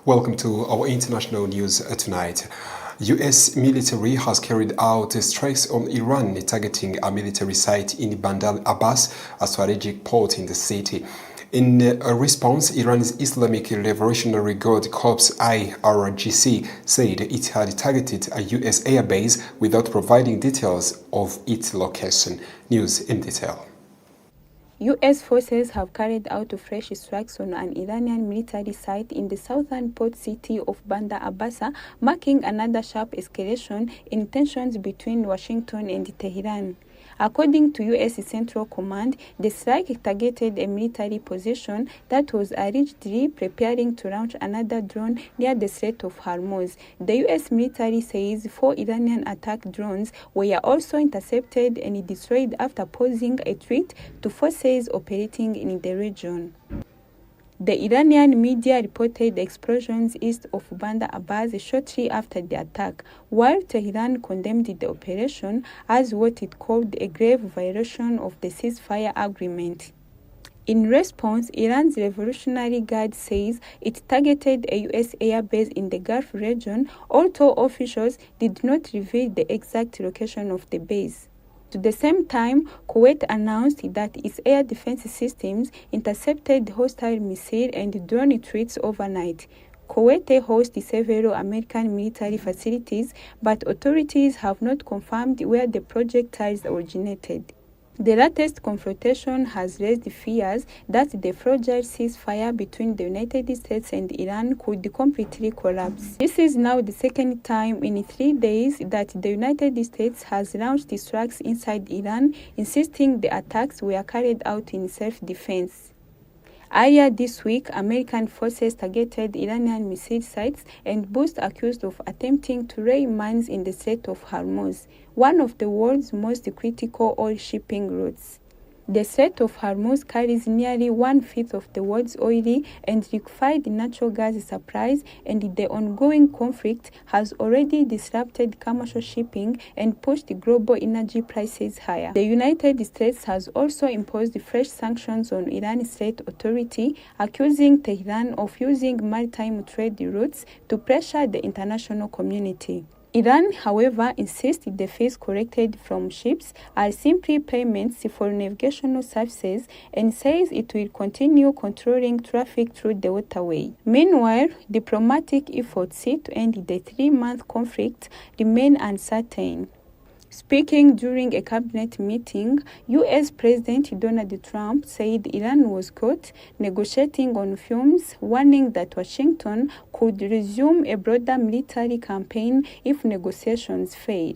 Welcome to our international news tonight. U.S. military has carried out strikes on Iran, targeting a military site in Bandar Abbas, a strategic port in the city. In a response, Iran's Islamic Revolutionary Guard Corps IRGC said it had targeted a U.S. airbase without providing details of its location. News in detail. U.S. forces have carried out fresh strikes on an Iranian military site in the southern port city of Bandar Abbas, marking another sharp escalation in tensions between Washington and Tehran. According to U.S. Central Command, the strike targeted a military position that was allegedly preparing to launch another drone near the Strait of Hormuz. The U.S. military says 4 Iranian attack drones were also intercepted and destroyed after posing a threat to forces operating in the region. The Iranian media reported explosions east of Bandar Abbas shortly after the attack, while Tehran condemned the operation as what it called a grave violation of the ceasefire agreement. In response, Iran's Revolutionary Guard says it targeted a U.S. airbase in the Gulf region, although officials did not reveal the exact location of the base. At the same time, Kuwait announced that its air defense systems intercepted hostile missile and drone threats overnight. Kuwait hosts several American military facilities, but authorities have not confirmed where the projectiles originated. The latest confrontation has raised fears that the fragile ceasefire between the United States and Iran could completely collapse. This is now the second time in 3 days that the United States has launched strikes inside Iran, insisting the attacks were carried out in self-defense. Earlier this week, American forces targeted Iranian missile sites and both accused of attempting to lay mines in the Strait of Hormuz, one of the world's most critical oil shipping routes. The Strait of Hormuz carries nearly 1/5 of the world's oily and liquefied natural gas supplies, and the ongoing conflict has already disrupted commercial shipping and pushed global energy prices higher. The United States has also imposed fresh sanctions on Iran's state authority, accusing Tehran of using maritime trade routes to pressure the international community. Iran, however, insists the fees collected from ships are simply payments for navigational services and says it will continue controlling traffic through the waterway. Meanwhile, diplomatic efforts to end the 3-month conflict remain uncertain. Speaking during a cabinet meeting, U.S. President Donald Trump said Iran was caught negotiating on fumes, warning that Washington could resume a broader military campaign if negotiations fail.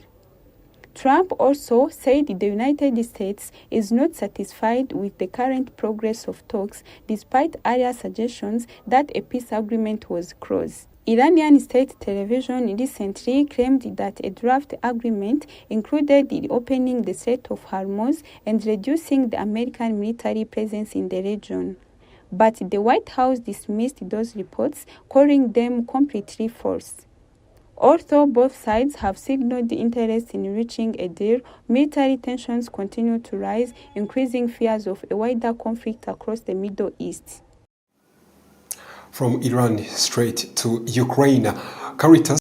Trump also said the United States is not satisfied with the current progress of talks, despite earlier suggestions that a peace agreement was close. Iranian state television recently claimed that a draft agreement included opening the Strait of Hormuz and reducing the American military presence in the region. But the White House dismissed those reports, calling them completely false. Although both sides have signaled interest in reaching a deal, military tensions continue to rise, increasing fears of a wider conflict across the Middle East. From Iran straight to Ukraine, Caritas